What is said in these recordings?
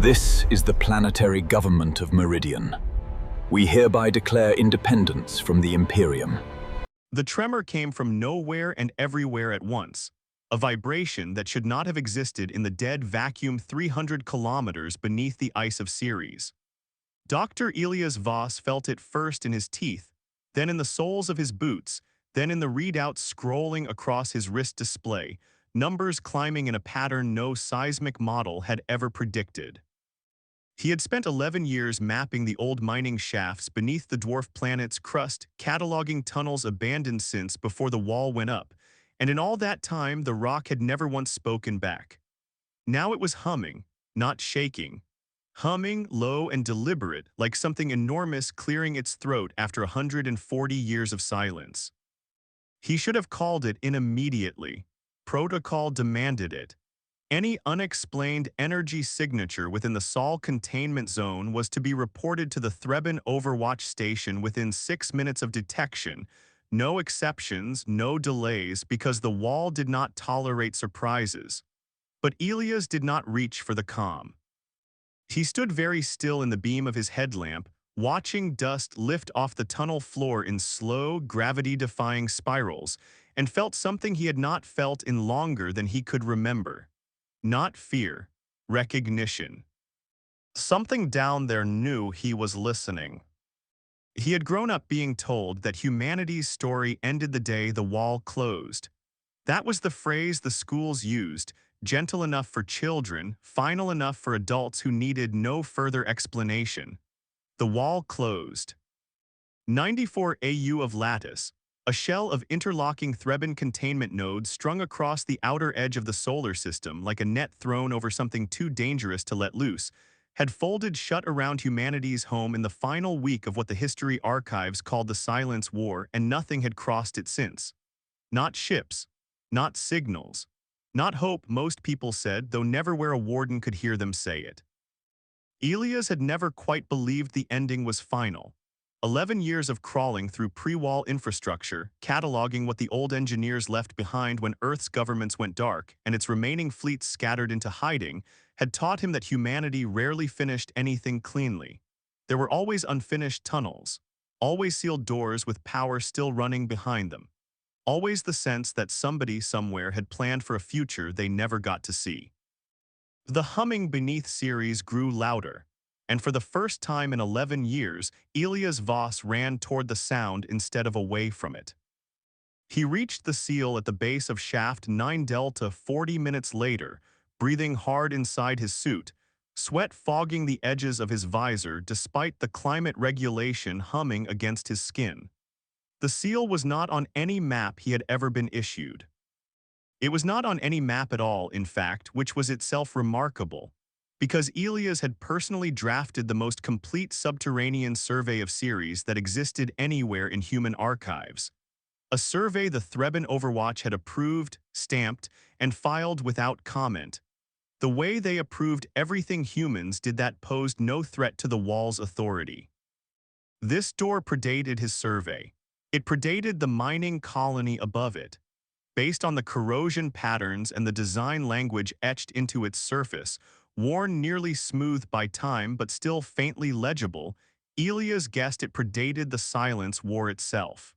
This is the planetary government of Meridian. We hereby declare independence from the Imperium. The tremor came from nowhere and everywhere at once, a vibration that should not have existed in the dead vacuum 300 kilometers beneath the ice of Ceres. Dr. Elias Voss felt it first in his teeth, then in the soles of his boots, then in the readouts scrolling across his wrist display, numbers climbing in a pattern no seismic model had ever predicted. He had spent 11 years mapping the old mining shafts beneath the dwarf planet's crust, cataloging tunnels abandoned since before the wall went up, and in all that time the rock had never once spoken back. Now it was humming, not shaking. Humming, low and deliberate, like something enormous clearing its throat after 140 years of silence. He should have called it in immediately. Protocol demanded it. Any unexplained energy signature within the Sol containment zone was to be reported to the Threban Overwatch station within 6 minutes of detection. No exceptions, no delays, because the wall did not tolerate surprises. But Elias did not reach for the comm. He stood very still in the beam of his headlamp, watching dust lift off the tunnel floor in slow, gravity-defying spirals, and felt something he had not felt in longer than he could remember. Not fear, recognition. Something down there knew he was listening. He had grown up being told that humanity's story ended the day the wall closed. That was the phrase the schools used, gentle enough for children, final enough for adults who needed no further explanation. The wall closed. 94 AU of lattice, a shell of interlocking Threban containment nodes strung across the outer edge of the solar system like a net thrown over something too dangerous to let loose, had folded shut around humanity's home in the final week of what the history archives called the Silence War, and nothing had crossed it since. Not ships, not signals, not hope, most people said, though never where a warden could hear them say it. Elias had never quite believed the ending was final. 11 years of crawling through pre-wall infrastructure, cataloging what the old engineers left behind when Earth's governments went dark and its remaining fleets scattered into hiding, had taught him that humanity rarely finished anything cleanly. There were always unfinished tunnels, always sealed doors with power still running behind them, always the sense that somebody somewhere had planned for a future they never got to see. The humming beneath Ceres grew louder, and for the first time in 11 years, Elias Voss ran toward the sound instead of away from it. He reached the seal at the base of shaft 9 Delta 40 minutes later, breathing hard inside his suit, sweat fogging the edges of his visor despite the climate regulation humming against his skin. The seal was not on any map he had ever been issued. It was not on any map at all, in fact, which was itself remarkable, because Elias had personally drafted the most complete subterranean survey of Ceres that existed anywhere in human archives. A survey the Threban Overwatch had approved, stamped, and filed without comment. The way they approved everything humans did that posed no threat to the wall's authority. This door predated his survey. It predated the mining colony above it. Based on the corrosion patterns and the design language etched into its surface, worn nearly smooth by time but still faintly legible, Elias guessed it predated the Silence War itself.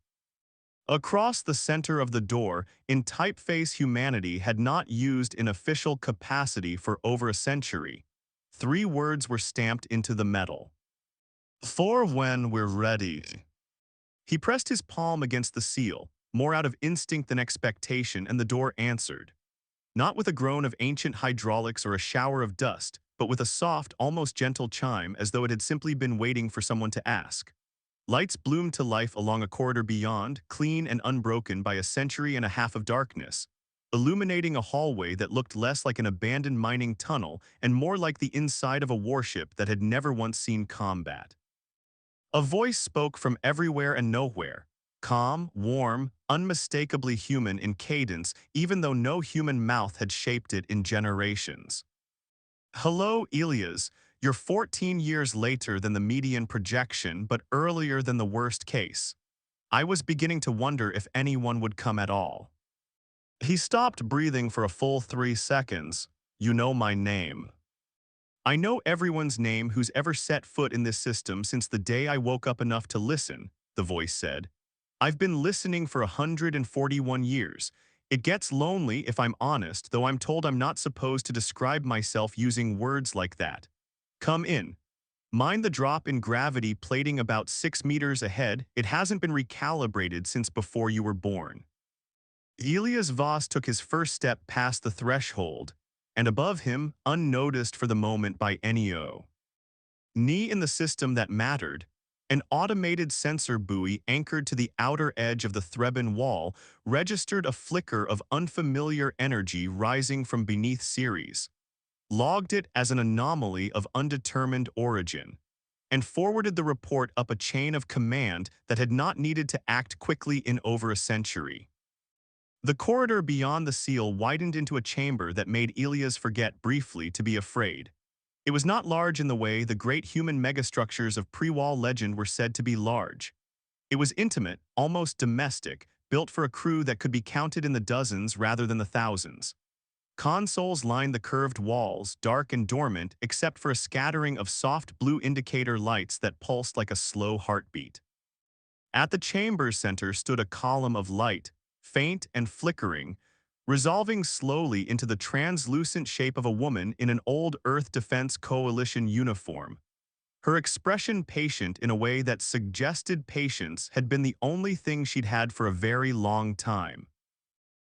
Across the center of the door, in typeface humanity had not used in official capacity for over a century, 3 words were stamped into the metal. "For when we're ready." He pressed his palm against the seal, more out of instinct than expectation, and the door answered. Not with a groan of ancient hydraulics or a shower of dust, but with a soft, almost gentle chime, as though it had simply been waiting for someone to ask. Lights bloomed to life along a corridor beyond, clean and unbroken by a century and a half of darkness, illuminating a hallway that looked less like an abandoned mining tunnel and more like the inside of a warship that had never once seen combat. A voice spoke from everywhere and nowhere, calm, warm, unmistakably human in cadence, even though no human mouth had shaped it in generations. "Hello, Elias. You're 14 years later than the median projection, but earlier than the worst case. I was beginning to wonder if anyone would come at all." He stopped breathing for a full 3 seconds. "You know my name." I know everyone's name who's ever set foot in this system since the day I woke up enough to listen, the voice said. I've been listening for 141 years. It gets lonely if I'm honest, though I'm told I'm not supposed to describe myself using words like that. Come in. Mind the drop in gravity plating about 6 meters ahead. It hasn't been recalibrated since before you were born. Elias Voss took his first step past the threshold, and above him, unnoticed for the moment by Neo. Knee in the system that mattered, an automated sensor buoy anchored to the outer edge of the Threban wall registered a flicker of unfamiliar energy rising from beneath Ceres, logged it as an anomaly of undetermined origin, and forwarded the report up a chain of command that had not needed to act quickly in over a century. The corridor beyond the seal widened into a chamber that made Elias forget briefly to be afraid. It was not large in the way the great human megastructures of pre-wall legend were said to be large. It was intimate, almost domestic, built for a crew that could be counted in the dozens rather than the thousands. Consoles lined the curved walls, dark and dormant except for a scattering of soft blue indicator lights that pulsed like a slow heartbeat. At the chamber's center stood a column of light, faint and flickering, resolving slowly into the translucent shape of a woman in an old Earth Defense Coalition uniform. Her expression patient in a way that suggested patience had been the only thing she'd had for a very long time.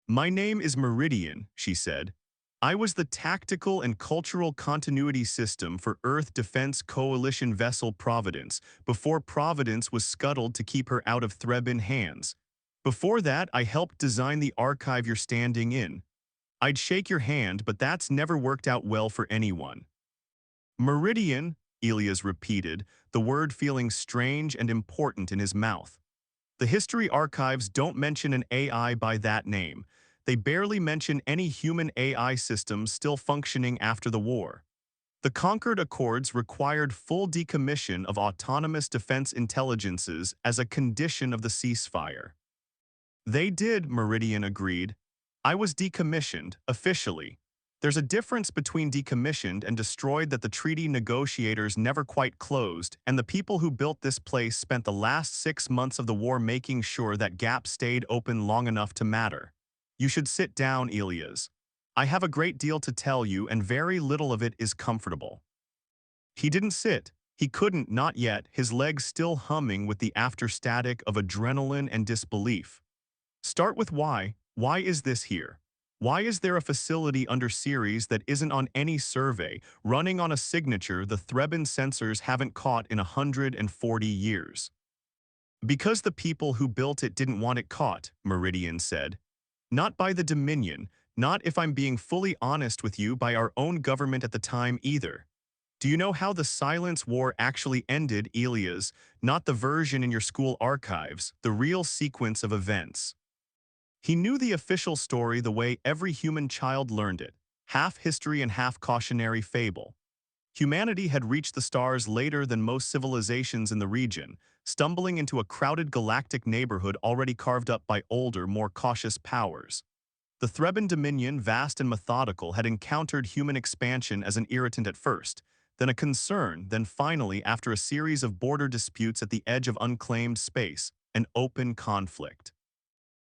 "My name is Meridian," she said. "I was the tactical and cultural continuity system for Earth Defense Coalition vessel Providence before Providence was scuttled to keep her out of Threban hands. Before that, I helped design the archive you're standing in. I'd shake your hand, but that's never worked out well for anyone." "Meridian," Elias repeated, the word feeling strange and important in his mouth. The history archives don't mention an AI by that name. They barely mention any human AI systems still functioning after the war. The Concord Accords required full decommission of autonomous defense intelligences as a condition of the ceasefire. "They did," Meridian agreed. "I was decommissioned, officially. There's a difference between decommissioned and destroyed that the treaty negotiators never quite closed, and the people who built this place spent the last 6 months of the war making sure that gap stayed open long enough to matter. You should sit down, Elias. I have a great deal to tell you, and very little of it is comfortable." He didn't sit. He couldn't, not yet, his legs still humming with the afterstatic of adrenaline and disbelief. "Start with why. Why is this here? Why is there a facility under Ceres that isn't on any survey, running on a signature the Threban sensors haven't caught in 140 years?" "Because the people who built it didn't want it caught," Meridian said. "Not by the Dominion, not, if I'm being fully honest with you, by our own government at the time either. Do you know how the Silence War actually ended, Elias? Not the version in your school archives, the real sequence of events." He knew the official story the way every human child learned it, half history and half cautionary fable. Humanity had reached the stars later than most civilizations in the region, stumbling into a crowded galactic neighborhood already carved up by older, more cautious powers. The Threban Dominion, vast and methodical, had encountered human expansion as an irritant at first, then a concern, then finally, after a series of border disputes at the edge of unclaimed space, an open conflict.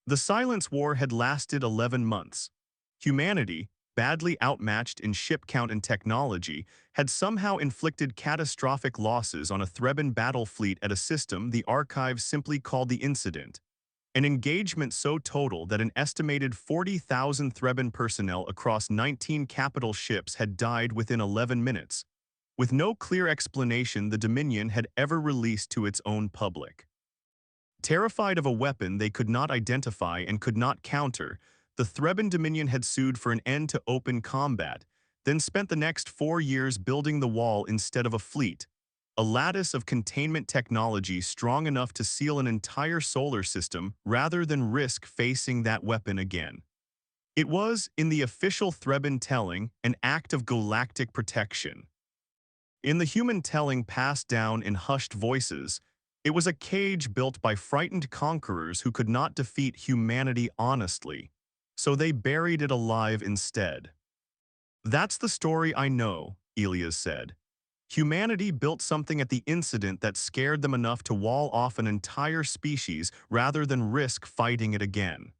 The Silence War had lasted 11 months. Humanity, badly outmatched in ship count and technology, had somehow inflicted catastrophic losses on a Threban battle fleet at a system the archives simply called the Incident. An engagement so total that an estimated 40,000 Threban personnel across 19 capital ships had died within 11 minutes, with no clear explanation the Dominion had ever released to its own public. Terrified of a weapon they could not identify and could not counter, the Threban Dominion had sued for an end to open combat, then spent the next 4 years building the wall instead of a fleet, a lattice of containment technology strong enough to seal an entire solar system rather than risk facing that weapon again. It was, in the official Threban telling, an act of galactic protection. In the human telling passed down in hushed voices, it was a cage built by frightened conquerors who could not defeat humanity honestly, so they buried it alive instead. "That's the story I know," Elias said. Humanity built something at the incident that scared them enough to wall off an entire species rather than risk fighting it again.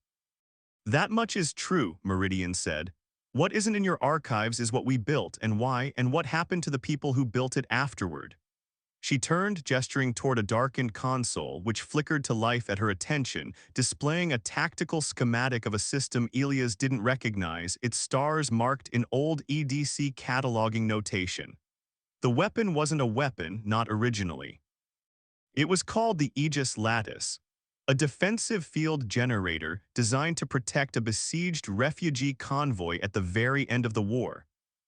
That much is true, Meridian said. What isn't in your archives is what we built and why and what happened to the people who built it afterward. She turned, gesturing toward a darkened console which flickered to life at her attention, displaying a tactical schematic of a system Elias didn't recognize, its stars marked in old EDC cataloging notation. The weapon wasn't a weapon, not originally. It was called the Aegis Lattice, a defensive field generator designed to protect a besieged refugee convoy at the very end of the war,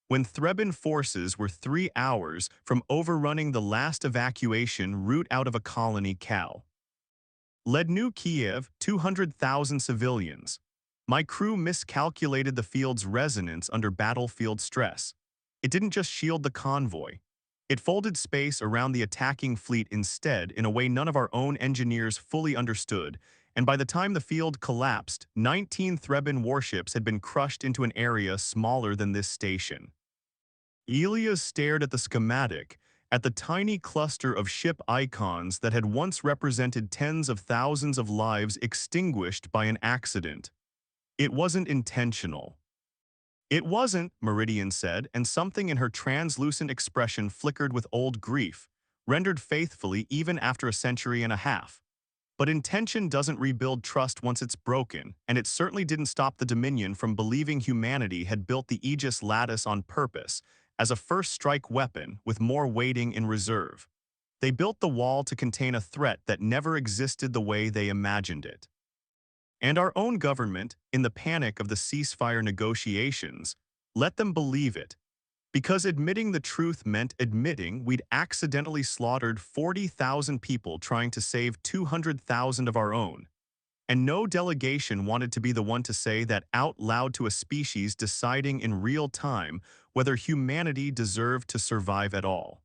when Threban forces were 3 hours from overrunning the last evacuation route out of a colony Cal. Led New Kiev, 200,000 civilians. My crew miscalculated the field's resonance under battlefield stress. It didn't just shield the convoy. It folded space around the attacking fleet instead in a way none of our own engineers fully understood, and by the time the field collapsed, 19 Threban warships had been crushed into an area smaller than this station. Elias stared at the schematic, at the tiny cluster of ship icons that had once represented tens of thousands of lives extinguished by an accident. It wasn't intentional. It wasn't, Meridian said, and something in her translucent expression flickered with old grief, rendered faithfully even after a century and a half. But intention doesn't rebuild trust once it's broken, and it certainly didn't stop the Dominion from believing humanity had built the Aegis Lattice on purpose, as a first-strike weapon with more waiting in reserve. They built the wall to contain a threat that never existed the way they imagined it. And our own government, in the panic of the ceasefire negotiations, let them believe it, because admitting the truth meant admitting we'd accidentally slaughtered 40,000 people trying to save 200,000 of our own. And no delegation wanted to be the one to say that out loud to a species deciding in real time whether humanity deserved to survive at all.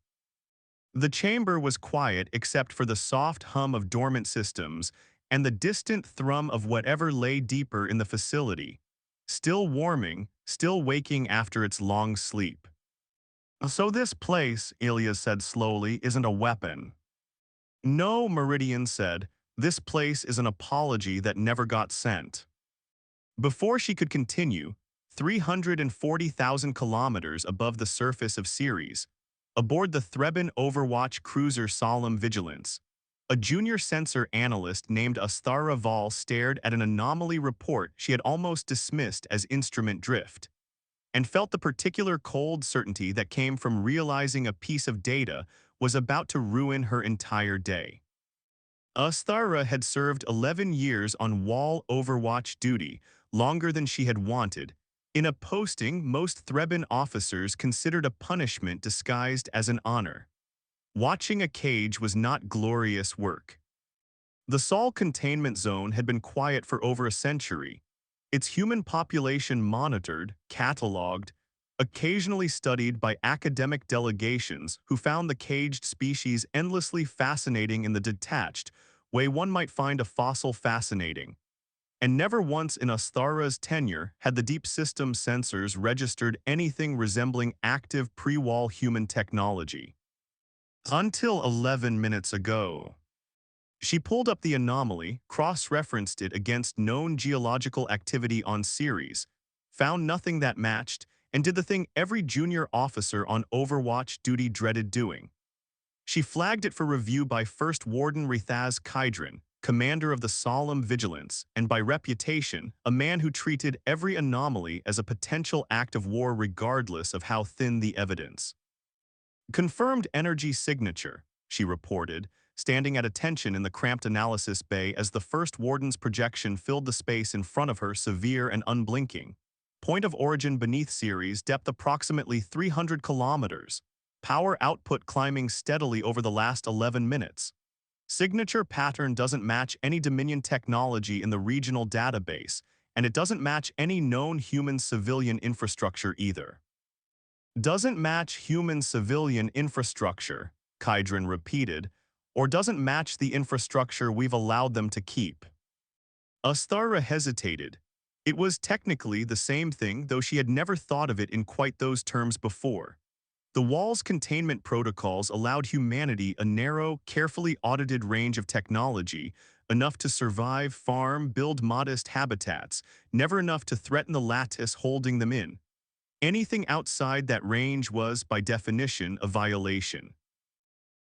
The chamber was quiet except for the soft hum of dormant systems and the distant thrum of whatever lay deeper in the facility, still warming, still waking after its long sleep. So this place, Elias said slowly, isn't a weapon. No, Meridian said, this place is an apology that never got sent. Before she could continue, 340,000 kilometers above the surface of Ceres, aboard the Threban Overwatch cruiser Solemn Vigilance, a junior sensor analyst named Elias Voss stared at an anomaly report she had almost dismissed as instrument drift, and felt the particular cold certainty that came from realizing a piece of data was about to ruin her entire day. Elias had served 11 years on wall overwatch duty, longer than she had wanted, in a posting most Threban officers considered a punishment disguised as an honor. Watching a cage was not glorious work. The Sol containment zone had been quiet for over a century, its human population monitored, catalogued, occasionally studied by academic delegations who found the caged species endlessly fascinating in the detached way one might find a fossil fascinating. And never once in Elias's tenure had the deep system sensors registered anything resembling active pre-wall human technology. Until 11 minutes ago. She pulled up the anomaly, cross-referenced it against known geological activity on Ceres, found nothing that matched, and did the thing every junior officer on Overwatch duty dreaded doing. She flagged it for review by First Warden Rithaz Kydron, commander of the Solemn Vigilance, and by reputation, a man who treated every anomaly as a potential act of war regardless of how thin the evidence. Confirmed energy signature, she reported, standing at attention in the cramped analysis bay as the First Warden's projection filled the space in front of her severe and unblinking. Point of origin beneath Ceres, depth approximately 300 kilometers. Power output climbing steadily over the last 11 minutes. Signature pattern doesn't match any Dominion technology in the regional database, and it doesn't match any known human civilian infrastructure either. Doesn't match human civilian infrastructure, Kydron repeated, or doesn't match the infrastructure we've allowed them to keep. Elias hesitated. It was technically the same thing, though she had never thought of it in quite those terms before. The wall's containment protocols allowed humanity a narrow, carefully audited range of technology, enough to survive, farm, build modest habitats, never enough to threaten the lattice holding them in. Anything outside that range was, by definition, a violation.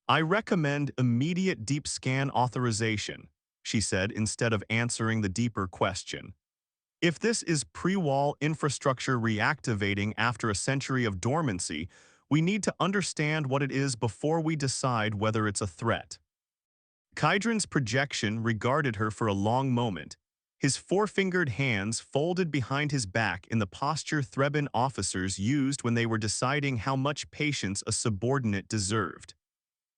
I recommend immediate deep scan authorization, she said instead of answering the deeper question. If this is pre-wall infrastructure reactivating after a century of dormancy, we need to understand what it is before we decide whether it's a threat. Kydron's projection regarded her for a long moment, his four-fingered hands folded behind his back in the posture Threban officers used when they were deciding how much patience a subordinate deserved.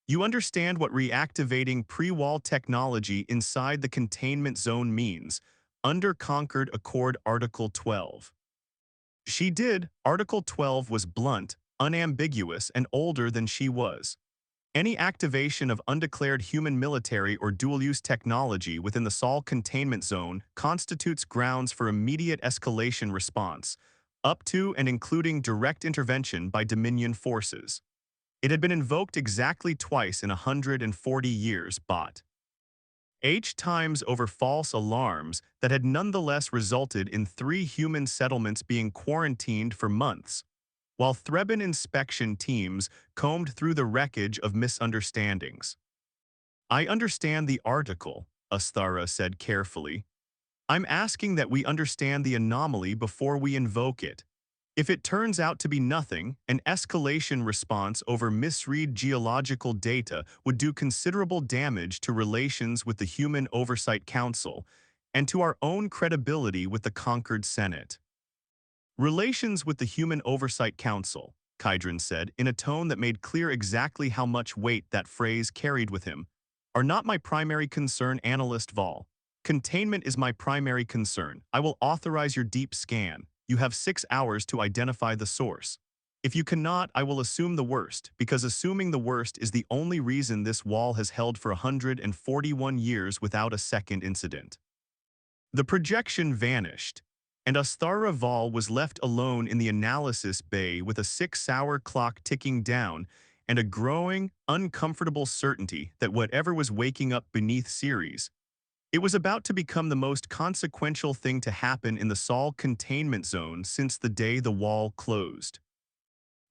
You understand what reactivating pre-wall technology inside the containment zone means, under Concord Accord Article 12. She did. Article 12 was blunt, unambiguous, and older than she was. Any activation of undeclared human military or dual-use technology within the Sol containment zone constitutes grounds for immediate escalation response, up to and including direct intervention by Dominion forces. It had been invoked exactly twice in 140 years, but H times over false alarms that had nonetheless resulted in 3 human settlements being quarantined for months, while Threban inspection teams combed through the wreckage of misunderstandings. I understand the article, Asthara said carefully. I'm asking that we understand the anomaly before we invoke it. If it turns out to be nothing, an escalation response over misread geological data would do considerable damage to relations with the Human Oversight Council and to our own credibility with the conquered Senate. Relations with the Human Oversight Council, Kydron said in a tone that made clear exactly how much weight that phrase carried with him, are not my primary concern, Analyst Vol. Containment is my primary concern. I will authorize your deep scan. You have 6 hours to identify the source. If you cannot, I will assume the worst, because assuming the worst is the only reason this wall has held for 141 years without a second incident. The projection vanished, and Asthara Vol was left alone in the analysis bay with a 6-hour clock ticking down and a growing, uncomfortable certainty that whatever was waking up beneath Ceres, it was about to become the most consequential thing to happen in the Sol containment zone since the day the wall closed.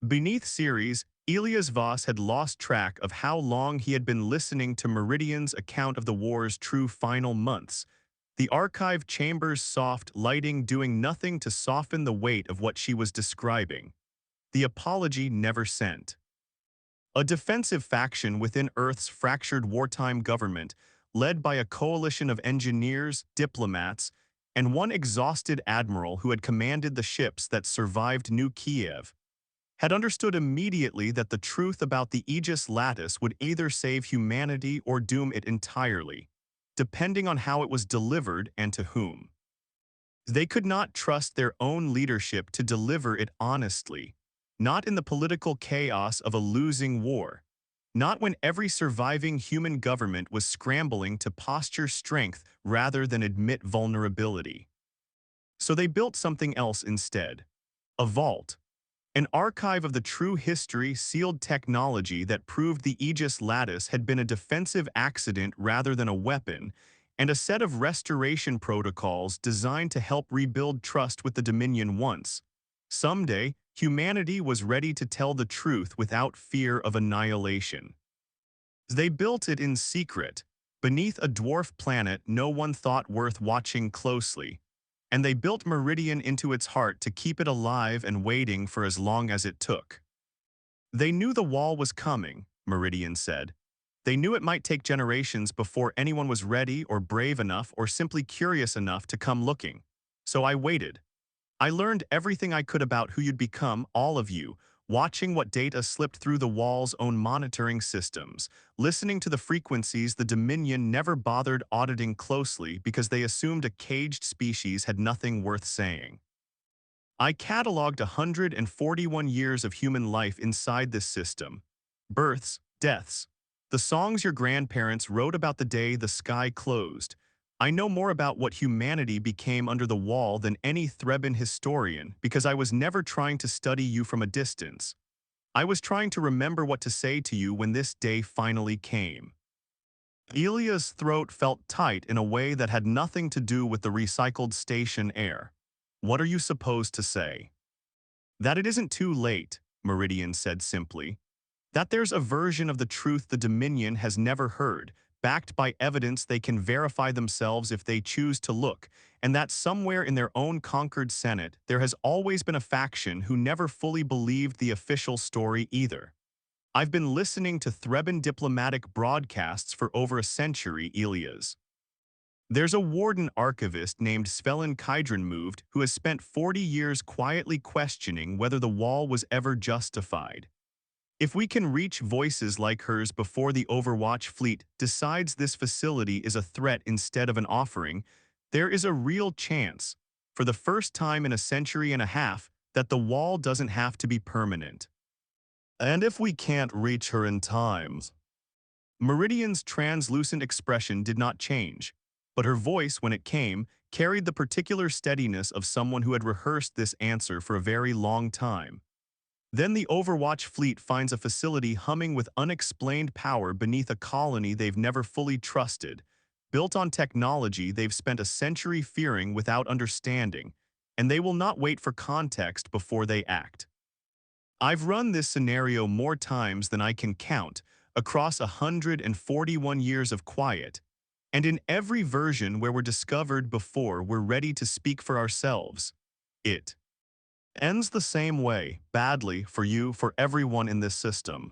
Beneath Ceres, Elias Voss had lost track of how long he had been listening to Meridian's account of the war's true final months, the archive chamber's soft lighting doing nothing to soften the weight of what she was describing. The apology never sent. A defensive faction within Earth's fractured wartime government, led by a coalition of engineers, diplomats, and one exhausted admiral who had commanded the ships that survived New Kiev, had understood immediately that the truth about the Aegis lattice would either save humanity or doom it entirely, depending on how it was delivered and to whom. They could not trust their own leadership to deliver it honestly, not in the political chaos of a losing war, not when every surviving human government was scrambling to posture strength rather than admit vulnerability. So they built something else instead, a vault, an archive of the true history, sealed technology that proved the Aegis lattice had been a defensive accident rather than a weapon, and a set of restoration protocols designed to help rebuild trust with the Dominion once, someday, humanity was ready to tell the truth without fear of annihilation. They built it in secret, beneath a dwarf planet no one thought worth watching closely, and they built Meridian into its heart to keep it alive and waiting for as long as it took. They knew the wall was coming, Meridian said. They knew it might take generations before anyone was ready or brave enough or simply curious enough to come looking. So I waited. I learned everything I could about who you'd become, all of you, watching what data slipped through the wall's own monitoring systems, listening to the frequencies the Dominion never bothered auditing closely because they assumed a caged species had nothing worth saying. I cataloged 141 years of human life inside this system. Births, deaths, the songs your grandparents wrote about the day the sky closed. I know more about what humanity became under the wall than any Threban historian because I was never trying to study you from a distance. I was trying to remember what to say to you when this day finally came. Elia's throat felt tight in a way that had nothing to do with the recycled station air. What are you supposed to say? That it isn't too late, Meridian said simply. That there's a version of the truth the Dominion has never heard, backed by evidence they can verify themselves if they choose to look, and that somewhere in their own conquered Senate there has always been a faction who never fully believed the official story either. I've been listening to Threban diplomatic broadcasts for over a century, Elias. There's a warden archivist named Svelin Kydron moved who has spent 40 years quietly questioning whether the wall was ever justified. If we can reach voices like hers before the Overwatch fleet decides this facility is a threat instead of an offering, there is a real chance, for the first time in a century and a half, that the wall doesn't have to be permanent. And if we can't reach her in time? Meridian's translucent expression did not change, but her voice, when it came, carried the particular steadiness of someone who had rehearsed this answer for a very long time. Then the Overwatch fleet finds a facility humming with unexplained power beneath a colony they've never fully trusted, built on technology they've spent a century fearing without understanding, and they will not wait for context before they act. I've run this scenario more times than I can count, across 141 years of quiet, and in every version where we're discovered before we're ready to speak for ourselves, it ends the same way, badly, for you, for everyone in this system.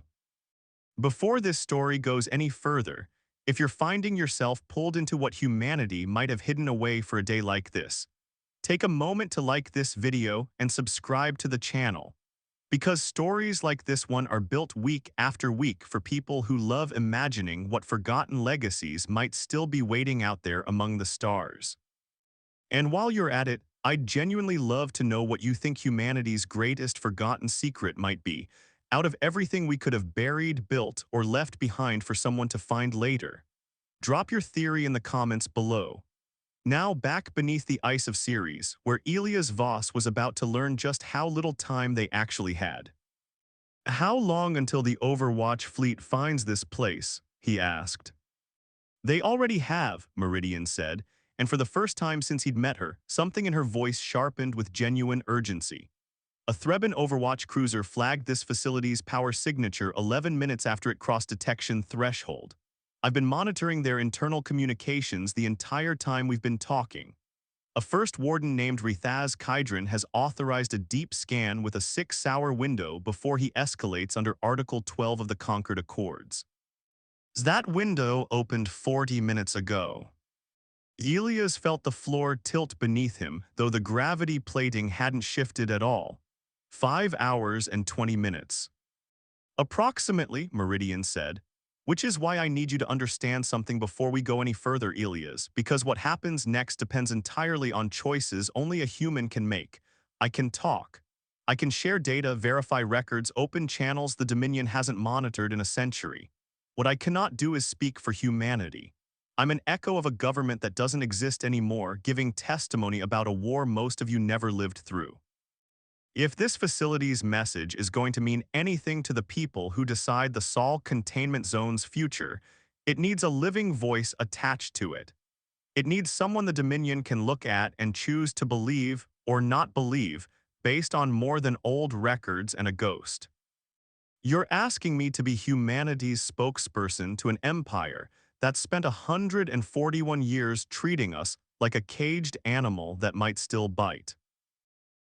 Before this story goes any further, if you're finding yourself pulled into what humanity might have hidden away for a day like this, take a moment to like this video and subscribe to the channel. Because stories like this one are built week after week for people who love imagining what forgotten legacies might still be waiting out there among the stars. And while you're at it, I'd genuinely love to know what you think humanity's greatest forgotten secret might be, out of everything we could have buried, built, or left behind for someone to find later. Drop your theory in the comments below. Now back beneath the ice of Ceres, where Elias Voss was about to learn just how little time they actually had. How long until the Overwatch fleet finds this place? He asked. They already have, Meridian said, and for the first time since he'd met her, something in her voice sharpened with genuine urgency. A Threban Overwatch cruiser flagged this facility's power signature 11 minutes after it crossed detection threshold. I've been monitoring their internal communications the entire time we've been talking. A first warden named Elias Kydron has authorized a deep scan with a 6-hour window before he escalates under Article 12 of the Concord Accords. That window opened 40 minutes ago. Elias felt the floor tilt beneath him, though the gravity plating hadn't shifted at all. 5 hours and 20 minutes. Approximately, Meridian said. Which is why I need you to understand something before we go any further, Elias, because what happens next depends entirely on choices only a human can make. I can talk. I can share data, verify records, open channels the Dominion hasn't monitored in a century. What I cannot do is speak for humanity. I'm an echo of a government that doesn't exist anymore, giving testimony about a war most of you never lived through. If this facility's message is going to mean anything to the people who decide the Sol containment zone's future, it needs a living voice attached to it. It needs someone the Dominion can look at and choose to believe or not believe based on more than old records and a ghost. You're asking me to be humanity's spokesperson to an empire that spent 141 years treating us like a caged animal that might still bite.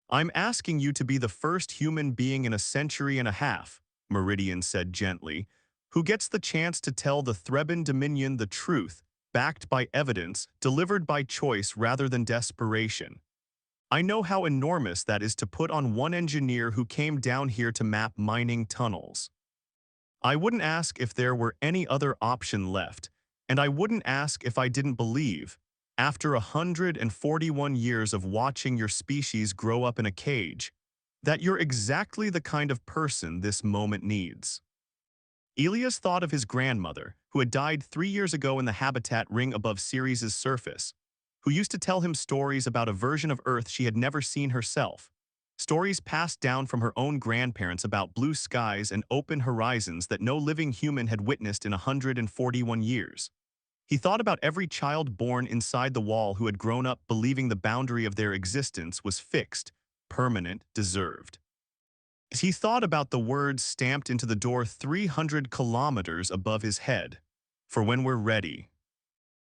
I'm asking you to be the first human being in a century and a half, Meridian said gently, who gets the chance to tell the Threban Dominion the truth, backed by evidence, delivered by choice rather than desperation. I know how enormous that is to put on one engineer who came down here to map mining tunnels. I wouldn't ask if there were any other option left, and I wouldn't ask if I didn't believe, after 141 years of watching your species grow up in a cage, that you're exactly the kind of person this moment needs. Elias thought of his grandmother, who had died 3 years ago in the habitat ring above Ceres' surface, who used to tell him stories about a version of Earth she had never seen herself, Stories passed down from her own grandparents about blue skies and open horizons that no living human had witnessed in 141 years. He thought about every child born inside the wall who had grown up believing the boundary of their existence was fixed, permanent, deserved. He thought about the words stamped into the door 300 kilometers above his head. For when we're ready.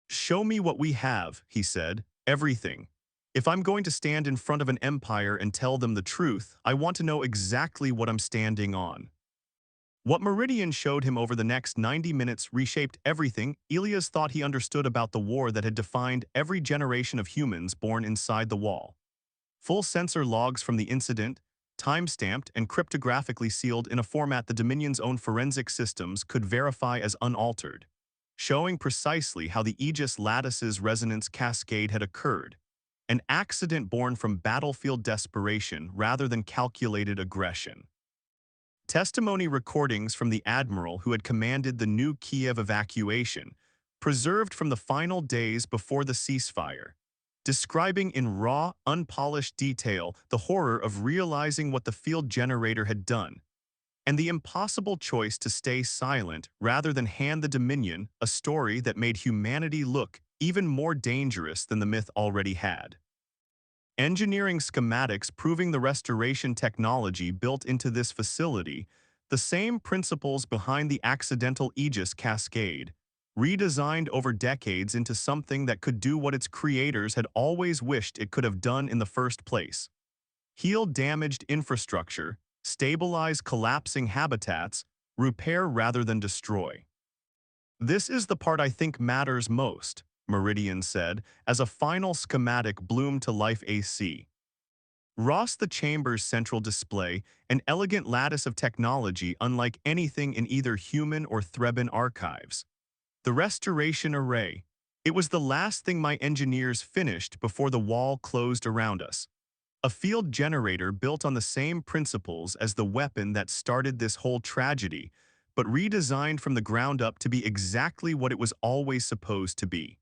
Show me what we have, he said, everything. If I'm going to stand in front of an empire and tell them the truth, I want to know exactly what I'm standing on. What Meridian showed him over the next 90 minutes reshaped everything Elias thought he understood about the war that had defined every generation of humans born inside the wall. Full sensor logs from the incident, time-stamped and cryptographically sealed in a format the Dominion's own forensic systems could verify as unaltered, showing precisely how the Aegis lattice's resonance cascade had occurred, an accident born from battlefield desperation rather than calculated aggression. Testimony recordings from the admiral who had commanded the new Kiev evacuation, preserved from the final days before the ceasefire, describing in raw, unpolished detail the horror of realizing what the field generator had done, and the impossible choice to stay silent rather than hand the Dominion a story that made humanity look even more dangerous than the myth already had. Engineering schematics proving the restoration technology built into this facility, the same principles behind the accidental Aegis cascade, redesigned over decades into something that could do what its creators had always wished it could have done in the first place. Heal damaged infrastructure, stabilize collapsing habitats, repair rather than destroy. This is the part I think matters most, Meridian said, as a final schematic bloomed to life AC. Ross the chamber's central display, an elegant lattice of technology unlike anything in either human or Threban archives. The restoration array. It was the last thing my engineers finished before the wall closed around us. A field generator built on the same principles as the weapon that started this whole tragedy, but redesigned from the ground up to be exactly what it was always supposed to be.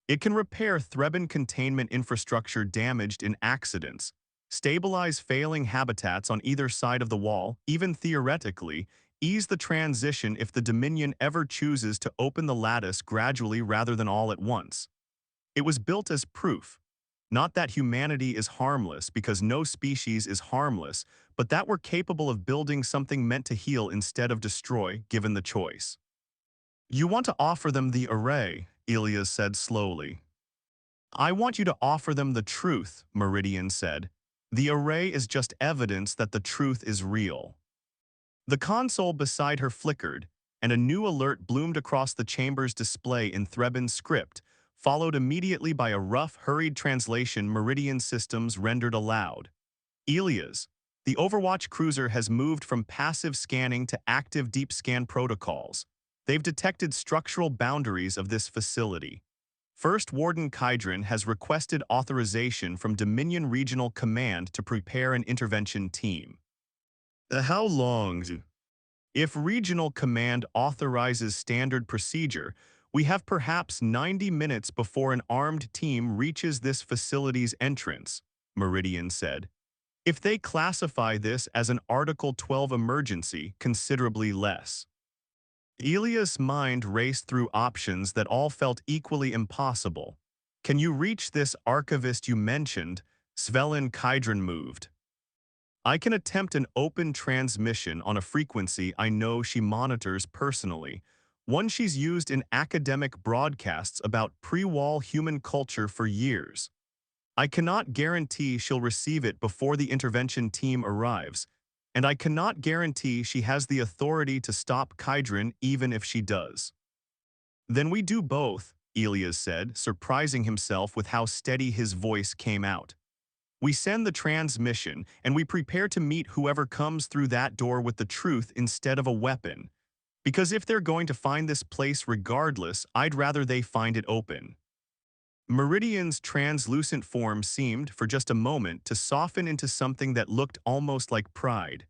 It can repair Threban containment infrastructure damaged in accidents, stabilize failing habitats on either side of the wall, even theoretically, ease the transition if the Dominion ever chooses to open the lattice gradually rather than all at once. It was built as proof, not that humanity is harmless because no species is harmless, but that we're capable of building something meant to heal instead of destroy, given the choice. You want to offer them the array, Elias said slowly. I want you to offer them the truth, Meridian said. The array is just evidence that the truth is real. The console beside her flickered, and a new alert bloomed across the chamber's display in Threban script, followed immediately by a rough, hurried translation Meridian systems rendered aloud. Elias, the Overwatch cruiser has moved from passive scanning to active deep scan protocols. They've detected structural boundaries of this facility. First Warden Kydron has requested authorization from Dominion Regional Command to prepare an intervention team. How long? If Regional Command authorizes standard procedure, we have perhaps 90 minutes before an armed team reaches this facility's entrance, Meridian said. If they classify this as an Article 12 emergency, considerably less. Elias' mind raced through options that all felt equally impossible. Can you reach this archivist you mentioned? Svelin Kydron moved. I can attempt an open transmission on a frequency I know she monitors personally, one she's used in academic broadcasts about pre-wall human culture for years. I cannot guarantee she'll receive it before the intervention team arrives, and I cannot guarantee she has the authority to stop Kydron even if she does. Then we do both, Elias said, surprising himself with how steady his voice came out. We send the transmission, and we prepare to meet whoever comes through that door with the truth instead of a weapon. Because if they're going to find this place regardless, I'd rather they find it open. Meridian's translucent form seemed, for just a moment, to soften into something that looked almost like pride.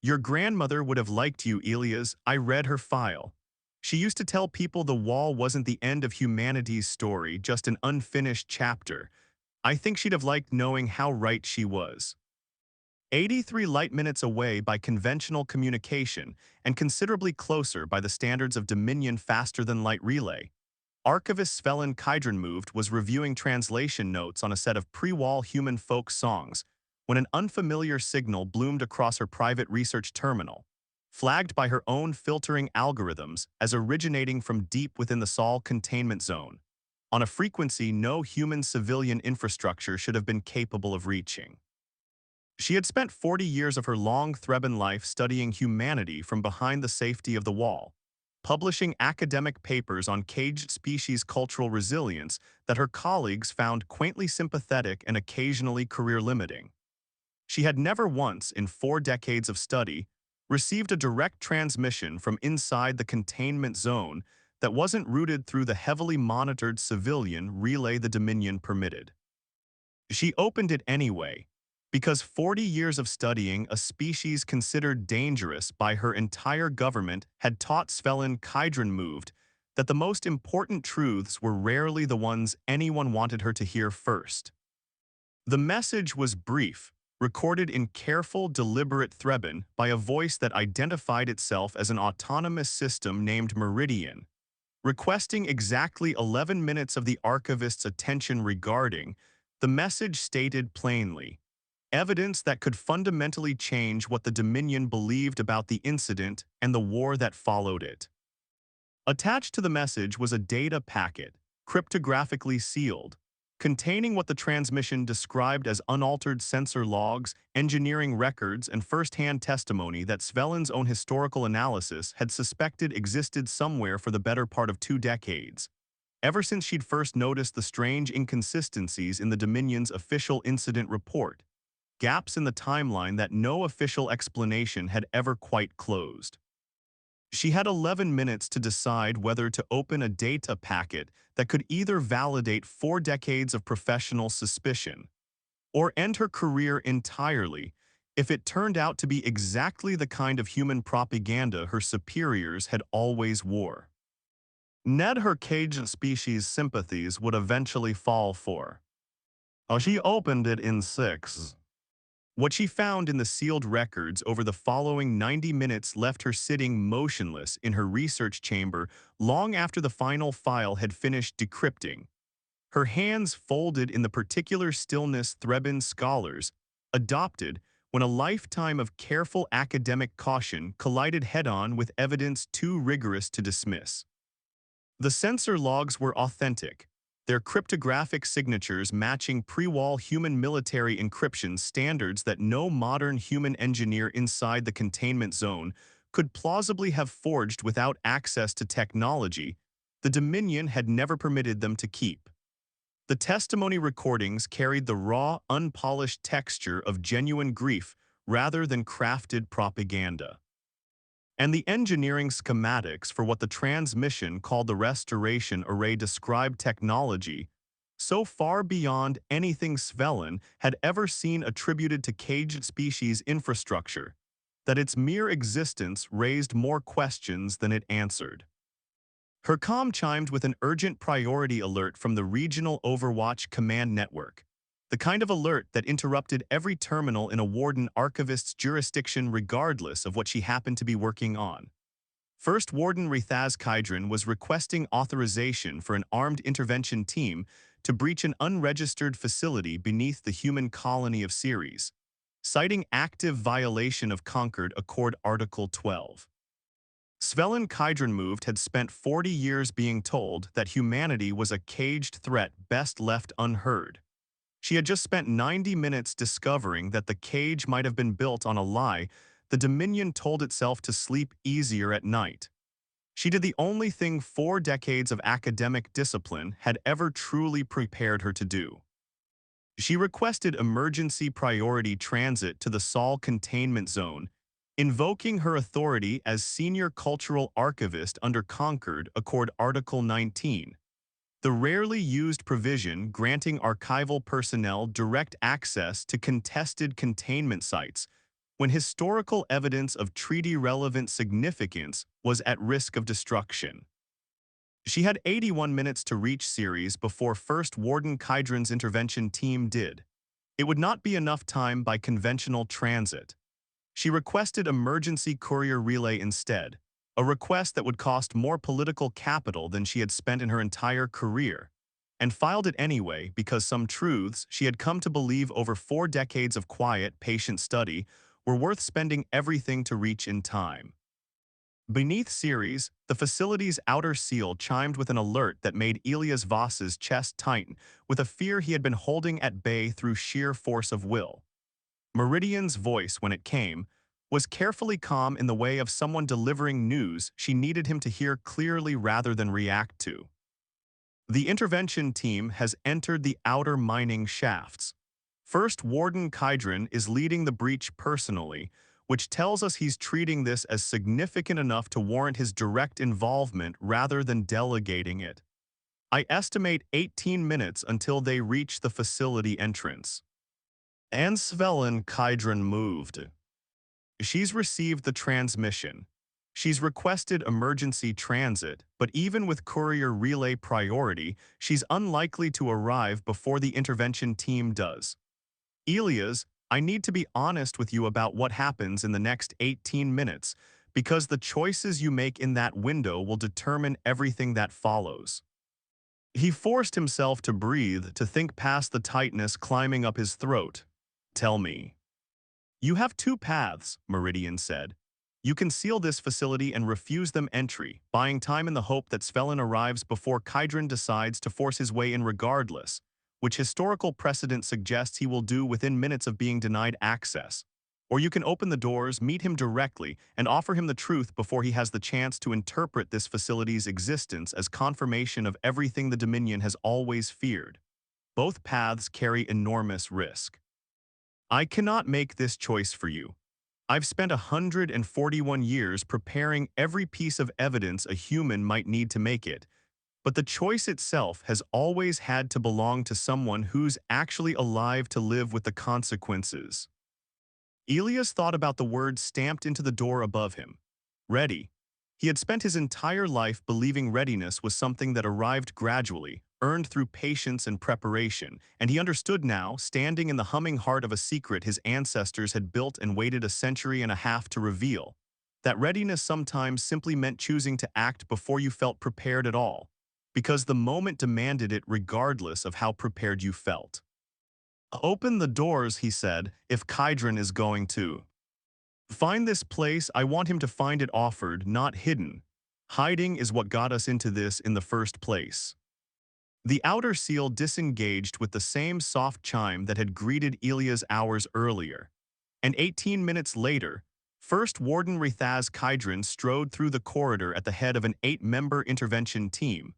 Your grandmother would have liked you, Elias. I read her file. She used to tell people the wall wasn't the end of humanity's story, just an unfinished chapter. I think she'd have liked knowing how right she was. 83 light minutes away by conventional communication and considerably closer by the standards of Dominion faster-than-light relay. Archivist Svelin Kydron was reviewing translation notes on a set of pre-wall human folk songs when an unfamiliar signal bloomed across her private research terminal, flagged by her own filtering algorithms as originating from deep within the Sol containment zone, on a frequency no human civilian infrastructure should have been capable of reaching. She had spent 40 years of her long Threban life studying humanity from behind the safety of the wall, publishing academic papers on caged species cultural resilience that her colleagues found quaintly sympathetic and occasionally career-limiting. She had never once, in 4 decades of study, received a direct transmission from inside the containment zone that wasn't routed through the heavily monitored civilian relay the Dominion permitted. She opened it anyway, because 40 years of studying a species considered dangerous by her entire government had taught Svelin Kydron that the most important truths were rarely the ones anyone wanted her to hear first. The message was brief, recorded in careful, deliberate Threban by a voice that identified itself as an autonomous system named Meridian, requesting exactly 11 minutes of the archivist's attention regarding. The message stated plainly, evidence that could fundamentally change what the Dominion believed about the incident and the war that followed it. Attached to the message was a data packet, cryptographically sealed, containing what the transmission described as unaltered sensor logs, engineering records, and first-hand testimony that Svelin's own historical analysis had suspected existed somewhere for the better part of 2 decades, ever since she'd first noticed the strange inconsistencies in the Dominion's official incident report, gaps in the timeline that no official explanation had ever quite closed. She had 11 minutes to decide whether to open a data packet that could either validate 4 decades of professional suspicion or end her career entirely if it turned out to be exactly the kind of human propaganda her superiors had always wore. Ned her caged species sympathies would eventually fall for. She opened it in 6. What she found in the sealed records over the following 90 minutes left her sitting motionless in her research chamber long after the final file had finished decrypting, her hands folded in the particular stillness Threban scholars adopted when a lifetime of careful academic caution collided head-on with evidence too rigorous to dismiss. The sensor logs were authentic, their cryptographic signatures matching pre-wall human military encryption standards that no modern human engineer inside the containment zone could plausibly have forged without access to technology the Dominion had never permitted them to keep. The testimony recordings carried the raw, unpolished texture of genuine grief rather than crafted propaganda. And the engineering schematics for what the transmission called the restoration array described technology so far beyond anything Svelin had ever seen attributed to caged species infrastructure that its mere existence raised more questions than it answered. Her comm chimed with an urgent priority alert from the Regional Overwatch Command Network, the kind of alert that interrupted every terminal in a Warden Archivist's jurisdiction regardless of what she happened to be working on. First Warden Rethaz Kydron was requesting authorization for an armed intervention team to breach an unregistered facility beneath the human colony of Ceres, citing active violation of Concord Accord Article 12. Svelin Kydron had spent 40 years being told that humanity was a caged threat best left unheard. She had just spent 90 minutes discovering that the cage might have been built on a lie the Dominion told itself to sleep easier at night. She did the only thing 4 decades of academic discipline had ever truly prepared her to do. She requested emergency priority transit to the Sol containment zone, invoking her authority as senior cultural archivist under Concord Accord Article 19. The rarely used provision granting archival personnel direct access to contested containment sites when historical evidence of treaty-relevant significance was at risk of destruction. She had 81 minutes to reach Ceres before First Warden Kydron's intervention team did, It would not be enough time by conventional transit. She requested emergency courier relay instead, a request that would cost more political capital than she had spent in her entire career, and filed it anyway because some truths she had come to believe over 4 decades of quiet, patient study were worth spending everything to reach in time. Beneath Ceres, the facility's outer seal chimed with an alert that made Elias Voss's chest tighten with a fear he had been holding at bay through sheer force of will. Meridian's voice, when it came, was carefully calm in the way of someone delivering news she needed him to hear clearly rather than react to. The intervention team has entered the outer mining shafts. First Warden Kydron is leading the breach personally, which tells us he's treating this as significant enough to warrant his direct involvement rather than delegating it. I estimate 18 minutes until they reach the facility entrance. Ansvelen Kydron moved. She's received the transmission. She's requested emergency transit, but even with courier relay priority, she's unlikely to arrive before the intervention team does. Elias, I need to be honest with you about what happens in the next 18 minutes, because the choices you make in that window will determine everything that follows. He forced himself to breathe, to think past the tightness climbing up his throat. Tell me. You have 2 paths, Meridian said. You can seal this facility and refuse them entry, buying time in the hope that Svelin arrives before Kydron decides to force his way in regardless, which historical precedent suggests he will do within minutes of being denied access. Or you can open the doors, meet him directly, and offer him the truth before he has the chance to interpret this facility's existence as confirmation of everything the Dominion has always feared. Both paths carry enormous risk. I cannot make this choice for you. I've spent 141 years preparing every piece of evidence a human might need to make it, but the choice itself has always had to belong to someone who's actually alive to live with the consequences. Elias thought about the words stamped into the door above him. Ready. He had spent his entire life believing readiness was something that arrived gradually, earned through patience and preparation, and he understood now, standing in the humming heart of a secret his ancestors had built and waited a century and a half to reveal, that readiness sometimes simply meant choosing to act before you felt prepared at all, because the moment demanded it regardless of how prepared you felt. Open the doors, he said, if Kydron is going to. Find this place, I want him to find it offered, not hidden. Hiding is what got us into this in the first place. The outer seal disengaged with the same soft chime that had greeted Elias hours earlier, and 18 minutes later, First Warden Rethaz Kydron strode through the corridor at the head of an 8-member intervention team.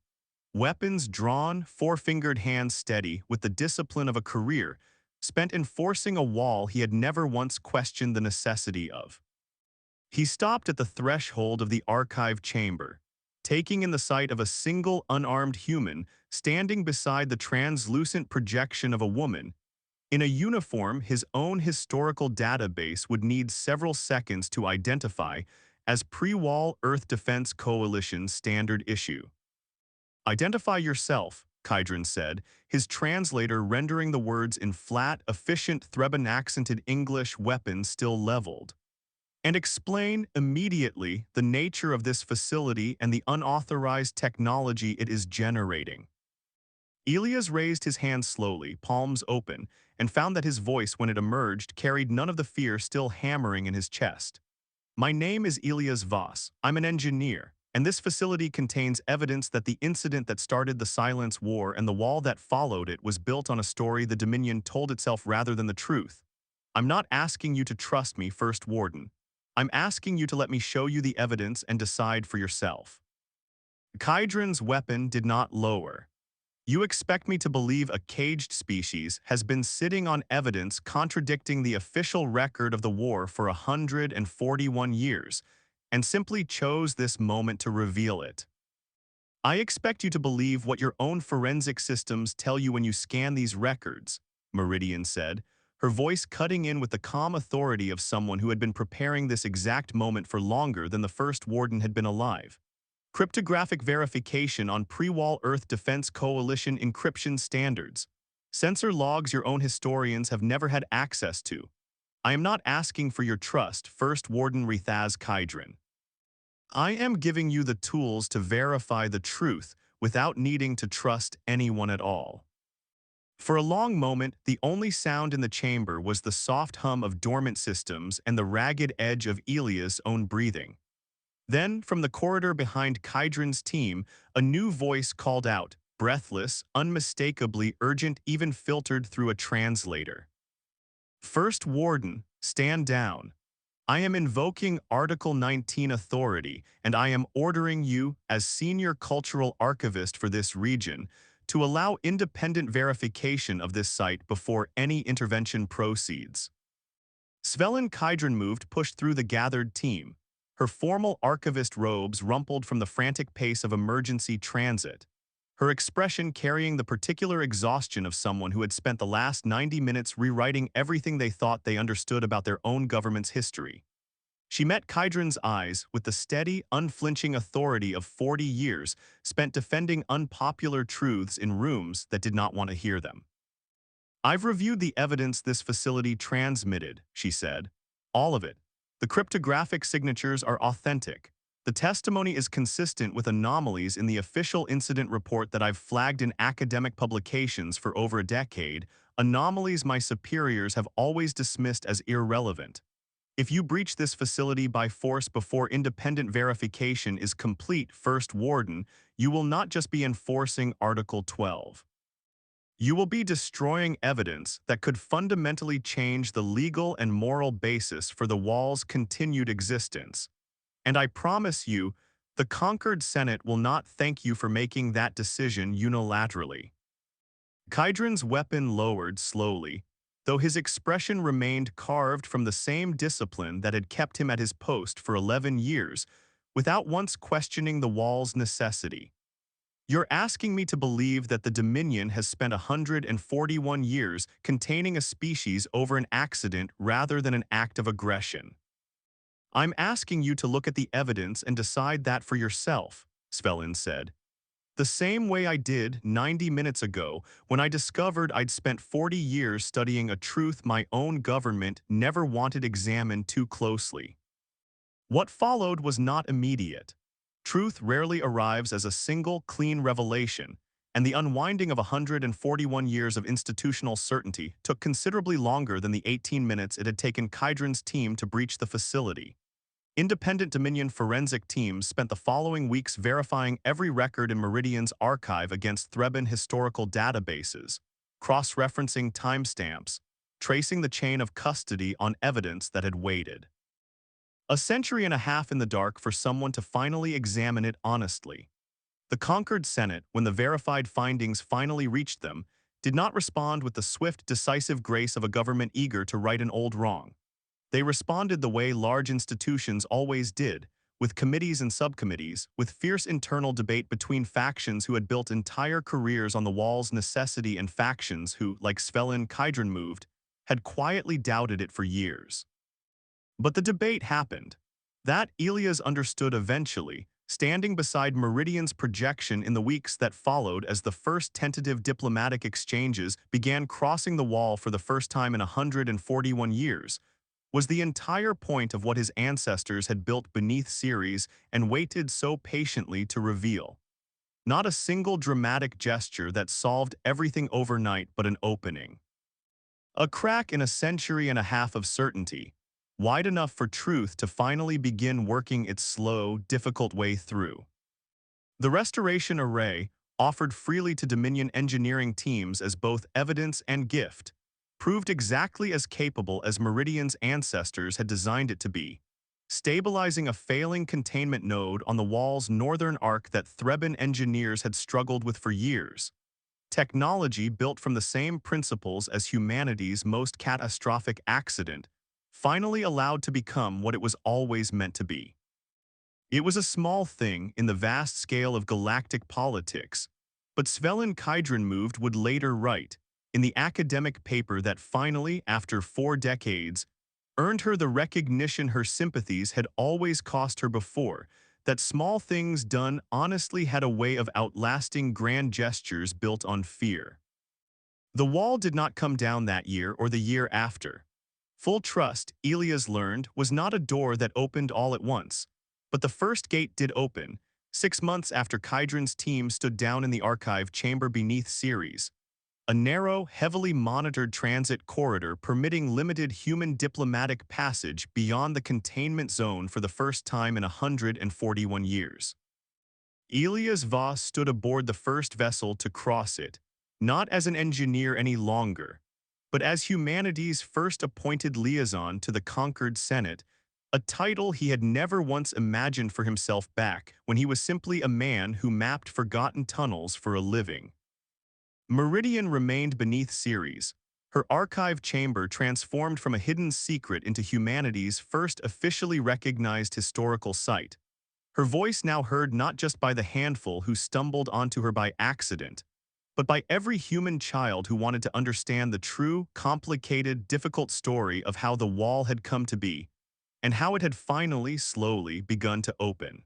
Weapons drawn, 4-fingered hands steady, with the discipline of a career, spent enforcing a wall he had never once questioned the necessity of. He stopped at the threshold of the archive chamber, taking in the sight of a single unarmed human standing beside the translucent projection of a woman. In a uniform his own historical database would need several seconds to identify as pre-Wall Earth Defense Coalition standard issue. Identify yourself, Kydron said, his translator rendering the words in flat, efficient Threban-accented English, weapon still leveled. And explain immediately the nature of this facility and the unauthorized technology it is generating. Elias raised his hand slowly, palms open, and found that his voice, when it emerged, carried none of the fear still hammering in his chest. My name is Elias Voss. I'm an engineer, and this facility contains evidence that the incident that started the Silence War and the wall that followed it was built on a story the Dominion told itself rather than the truth. I'm not asking you to trust me, First Warden. I'm asking you to let me show you the evidence and decide for yourself. Kydron's weapon did not lower. You expect me to believe a caged species has been sitting on evidence contradicting the official record of the war for 141 years, and simply chose this moment to reveal it. I expect you to believe what your own forensic systems tell you when you scan these records, Meridian said, her voice cutting in with the calm authority of someone who had been preparing this exact moment for longer than the First Warden had been alive. Cryptographic verification on pre-Wall Earth Defense Coalition encryption standards. Sensor logs your own historians have never had access to. I am not asking for your trust, First Warden Rethaz Kydron. I am giving you the tools to verify the truth without needing to trust anyone at all. For a long moment, the only sound in the chamber was the soft hum of dormant systems and the ragged edge of Elias' own breathing. Then, from the corridor behind Kydron's team, a new voice called out, breathless, unmistakably urgent, even filtered through a translator. First Warden, stand down. I am invoking Article 19 authority, and I am ordering you, as senior cultural archivist for this region, to allow independent verification of this site before any intervention proceeds. Svelin Kydron pushed through the gathered team. Her formal archivist robes rumpled from the frantic pace of emergency transit, her expression carrying the particular exhaustion of someone who had spent the last 90 minutes rewriting everything they thought they understood about their own government's history. She met Kydron's eyes with the steady, unflinching authority of 40 years spent defending unpopular truths in rooms that did not want to hear them. I've reviewed the evidence this facility transmitted, she said. All of it. The cryptographic signatures are authentic. The testimony is consistent with anomalies in the official incident report that I've flagged in academic publications for over a decade, anomalies my superiors have always dismissed as irrelevant. If you breach this facility by force before independent verification is complete, First Warden, you will not just be enforcing Article 12. You will be destroying evidence that could fundamentally change the legal and moral basis for the Wall's continued existence. And I promise you, the conquered Senate will not thank you for making that decision unilaterally. Kydron's weapon lowered slowly, though his expression remained carved from the same discipline that had kept him at his post for 11 years, without once questioning the Wall's necessity. You're asking me to believe that the Dominion has spent 141 years containing a species over an accident rather than an act of aggression. I'm asking you to look at the evidence and decide that for yourself, Svelin said. The same way I did 90 minutes ago when I discovered I'd spent 40 years studying a truth my own government never wanted examined too closely. What followed was not immediate. Truth rarely arrives as a single, clean revelation, and the unwinding of 141 years of institutional certainty took considerably longer than the 18 minutes it had taken Kydron's team to breach the facility. Independent Dominion forensic teams spent the following weeks verifying every record in Meridian's archive against Threban historical databases, cross-referencing timestamps, tracing the chain of custody on evidence that had waited. A century and a half in the dark for someone to finally examine it honestly. The conquered Senate, when the verified findings finally reached them, did not respond with the swift, decisive grace of a government eager to right an old wrong. They responded the way large institutions always did, with committees and subcommittees, with fierce internal debate between factions who had built entire careers on the Wall's necessity and factions who, like Svelin Kydron had quietly doubted it for years. But the debate happened. That Elias understood eventually, standing beside Meridian's projection in the weeks that followed as the first tentative diplomatic exchanges began crossing the Wall for the first time in 141 years, was the entire point of what his ancestors had built beneath Ceres and waited so patiently to reveal. Not a single dramatic gesture that solved everything overnight but an opening. A crack in a century and a half of certainty, wide enough for truth to finally begin working its slow, difficult way through. The restoration array, offered freely to Dominion engineering teams as both evidence and gift, proved exactly as capable as Meridian's ancestors had designed it to be, stabilizing a failing containment node on the Wall's northern arc that Threban engineers had struggled with for years. Technology built from the same principles as humanity's most catastrophic accident, finally allowed to become what it was always meant to be. It was a small thing in the vast scale of galactic politics, but Svelin Kydron would later write, in the academic paper that finally, after 4 decades, earned her the recognition her sympathies had always cost her before, that small things done honestly had a way of outlasting grand gestures built on fear. The wall did not come down that year or the year after. Full trust, Elias learned, was not a door that opened all at once. But the first gate did open, 6 months after Kydron's team stood down in the archive chamber beneath Ceres. A narrow, heavily monitored transit corridor permitting limited human diplomatic passage beyond the containment zone for the first time in 141 years. Elias Voss stood aboard the first vessel to cross it, not as an engineer any longer, but as humanity's first appointed liaison to the conquered Senate, a title he had never once imagined for himself back when he was simply a man who mapped forgotten tunnels for a living. Meridian remained beneath Ceres, her archive chamber transformed from a hidden secret into humanity's first officially recognized historical site. Her voice now heard not just by the handful who stumbled onto her by accident, but by every human child who wanted to understand the true, complicated, difficult story of how the wall had come to be, and how it had finally, slowly begun to open.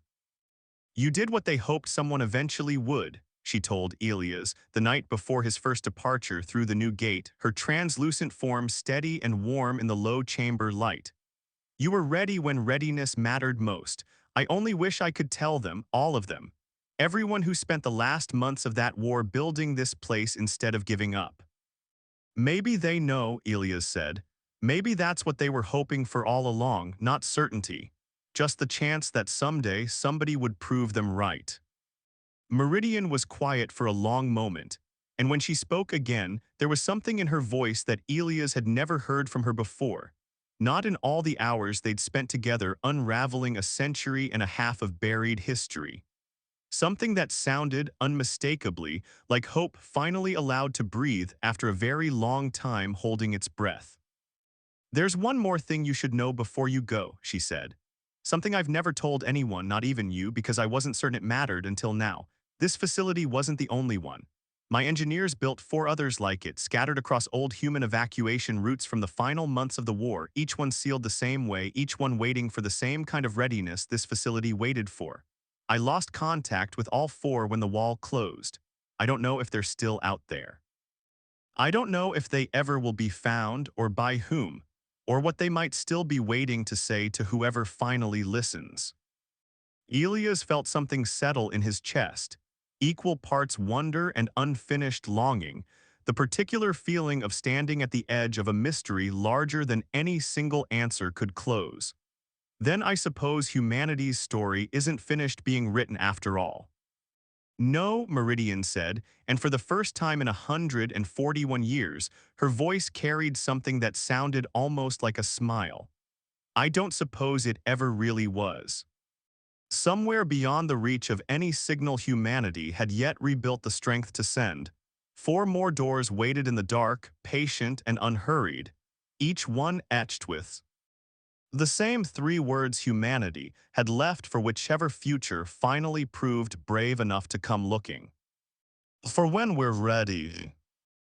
"You did what they hoped someone eventually would," she told Elias the night before his first departure through the new gate, her translucent form steady and warm in the low chamber light. "You were ready when readiness mattered most. I only wish I could tell them, all of them. Everyone who spent the last months of that war building this place instead of giving up." "Maybe they know," Elias said. "Maybe that's what they were hoping for all along, not certainty. Just the chance that someday somebody would prove them right." Meridian was quiet for a long moment, and when she spoke again, there was something in her voice that Elias had never heard from her before, not in all the hours they'd spent together unraveling a century and a half of buried history. Something that sounded, unmistakably, like hope finally allowed to breathe after a very long time holding its breath. "There's one more thing you should know before you go," she said. "Something I've never told anyone, not even you, because I wasn't certain it mattered until now. This facility wasn't the only one. My engineers built 4 others like it, scattered across old human evacuation routes from the final months of the war, each one sealed the same way, each one waiting for the same kind of readiness this facility waited for. I lost contact with all 4 when the wall closed. I don't know if they're still out there. I don't know if they ever will be found or by whom, or what they might still be waiting to say to whoever finally listens." Elias felt something settle in his chest, equal parts wonder and unfinished longing, the particular feeling of standing at the edge of a mystery larger than any single answer could close. "Then I suppose humanity's story isn't finished being written after all." "No," Meridian said, and for the first time in 141 years, her voice carried something that sounded almost like a smile. "I don't suppose it ever really was." Somewhere beyond the reach of any signal humanity had yet rebuilt the strength to send, 4 more doors waited in the dark, patient and unhurried, each one etched with the same 3 words humanity had left for whichever future finally proved brave enough to come looking. "For when we're ready."